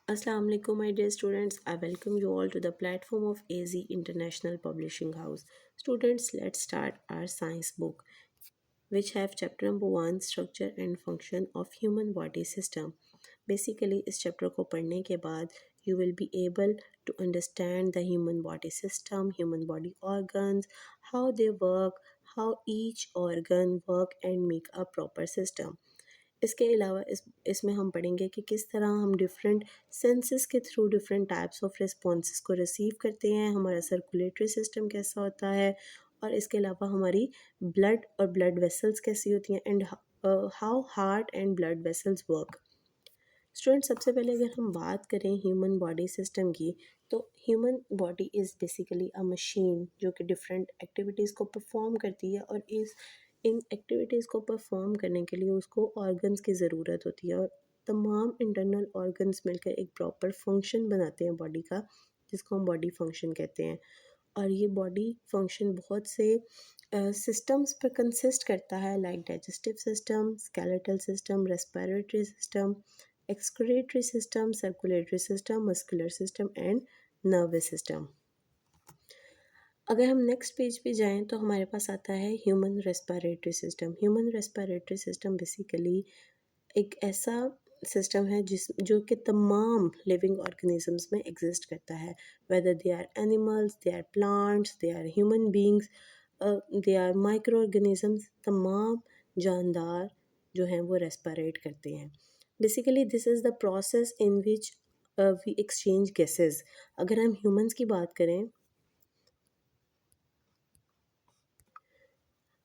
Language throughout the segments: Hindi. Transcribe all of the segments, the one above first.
Assalamu alaikum, my dear students. I welcome you all to the platform of AZ International Publishing House. Students, let's start our science book, which have chapter number 1, Structure and Function of Human Body System. Basically, इस chapter को पढ़ने के बाद you will be able to understand the human body system, human body organs, how they work, how each organ work and make a proper system. इसके अलावा इसमें हम पढ़ेंगे कि किस तरह हम डिफरेंट सेंसेस के through different types of responses को रिसीव करते हैं, हमारा सर्कुलेटरी सिस्टम कैसा होता है और इसके अलावा हमारी ब्लड और ब्लड वेसल्स कैसी होती हैं and how heart and blood vessels work. Student, सबसे पहले अगर हम बात करें ह्यूमन बॉडी सिस्टम की, तो human body is basically a machine जो कि डिफरेंट एक्टिविटीज़ को परफॉर्म करती है और इन एक्टिविटीज़ को परफॉर्म करने के लिए उसको ऑर्गन्स की ज़रूरत होती है और तमाम इंटरनल ऑर्गन्स मिलकर एक प्रॉपर फंक्शन बनाते हैं बॉडी का, जिसको हम बॉडी फंक्शन कहते हैं। और ये बॉडी फंक्शन बहुत से सिस्टम्स पर कंसिस्ट करता है, like digestive system, skeletal system, respiratory system, excretory system, circulatory system, muscular system and nervous system। अगर हम नेक्स्ट पेज पे जाएं तो हमारे पास आता है human respiratory system. Human respiratory system basically एक ऐसा सिस्टम है जो कि तमाम लिविंग ऑर्गेनिजम्स में एग्जिस्ट करता है, whether they are animals, they are plants, they are human beings, they are micro organisms. तमाम जानदार जो हैं वो रेस्पिरेट करते हैं। Basically this is the process in which we exchange gases. अगर हम ह्यूमंस की बात करें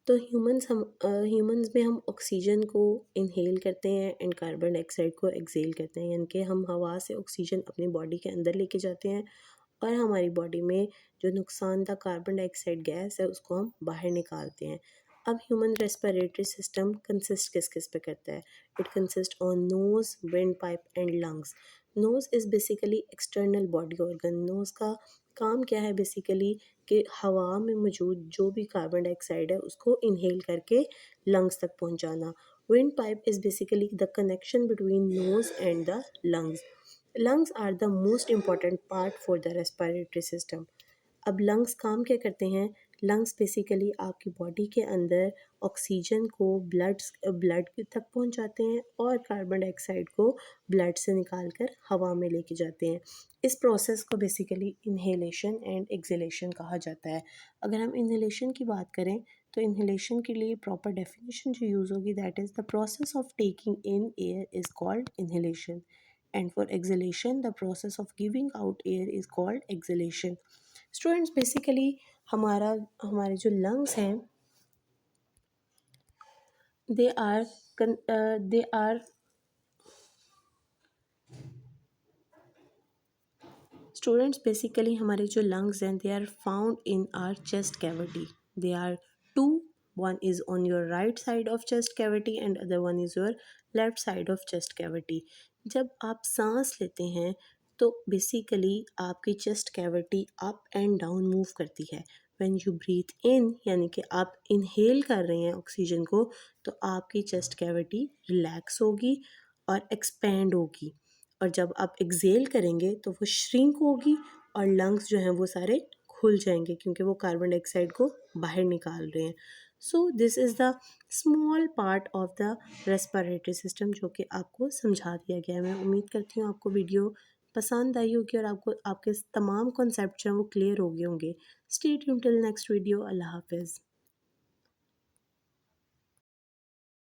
तो ह्यूमंस में हम ऑक्सीजन को इनहेल करते हैं एंड कार्बन डाइऑक्साइड को एक्सहेल करते हैं, यानी कि हम हवा से ऑक्सीजन अपनी बॉडी के अंदर लेके जाते हैं और हमारी बॉडी में जो नुकसानदा कार्बन डाइऑक्साइड गैस है उसको हम बाहर निकालते हैं। अब ह्यूमन रेस्पिरेटरी सिस्टम कंसिस्ट किस किस पे करता है? It consist on nose, windpipe and lungs. Nose is basically external body organ. Nose का काम क्या है बेसिकली कि हवा में मौजूद जो भी कार्बन डाइऑक्साइड है उसको इनहेल करके लंग्स तक पहुंचाना। Windpipe is basically the connection between nose and the lungs. Lungs are the most important part for the respiratory system. अब लंग्स काम क्या करते हैं? लंग्स बेसिकली आपकी बॉडी के अंदर ऑक्सीजन को ब्लड तक पहुंचाते हैं और कार्बन डाइऑक्साइड को ब्लड से निकाल कर हवा में लेके जाते हैं। इस प्रोसेस को बेसिकली इन्हेलेशन एंड एक्सहेलेशन कहा जाता है। अगर हम इन्हेलेशन की बात करें तो इन्हेलेशन के लिए प्रॉपर डेफिनेशन जो यूज़ होगी, that is the process of taking in air is called inhalation and for exhalation the process of giving out air is called exhalation. Students, basically हमारे जो लंग्स हैं they are they are students basically हमारे जो लंग्स हैं they are found in our chest cavity. They are two, one is on your right side of chest cavity and other one is your left side of chest cavity. जब आप सांस लेते हैं तो बेसिकली आपकी chest cavity up and down move करती है। व्हेन यू ब्रीथ इन, यानी कि आप इनहेल कर रहे हैं ऑक्सीजन को, तो आपकी चेस्ट कैविटी रिलैक्स होगी और एक्सपेंड होगी, और जब आप एक्सहेल करेंगे तो वो श्रिंक होगी और लंग्स जो हैं वो सारे खुल जाएंगे क्योंकि वो कार्बन डाइऑक्साइड को बाहर निकाल रहे हैं। So this is the small part of the respiratory system जो कि आपको समझा दिया गया है। मैं उम्मीद करती हूँ आपको वीडियो पसंद आई होगी और आपको आपके तमाम कॉन्सेप्ट जो हैं वो क्लियर हो गए होंगे। Stay tuned till next video. अल्लाह हाफिज़।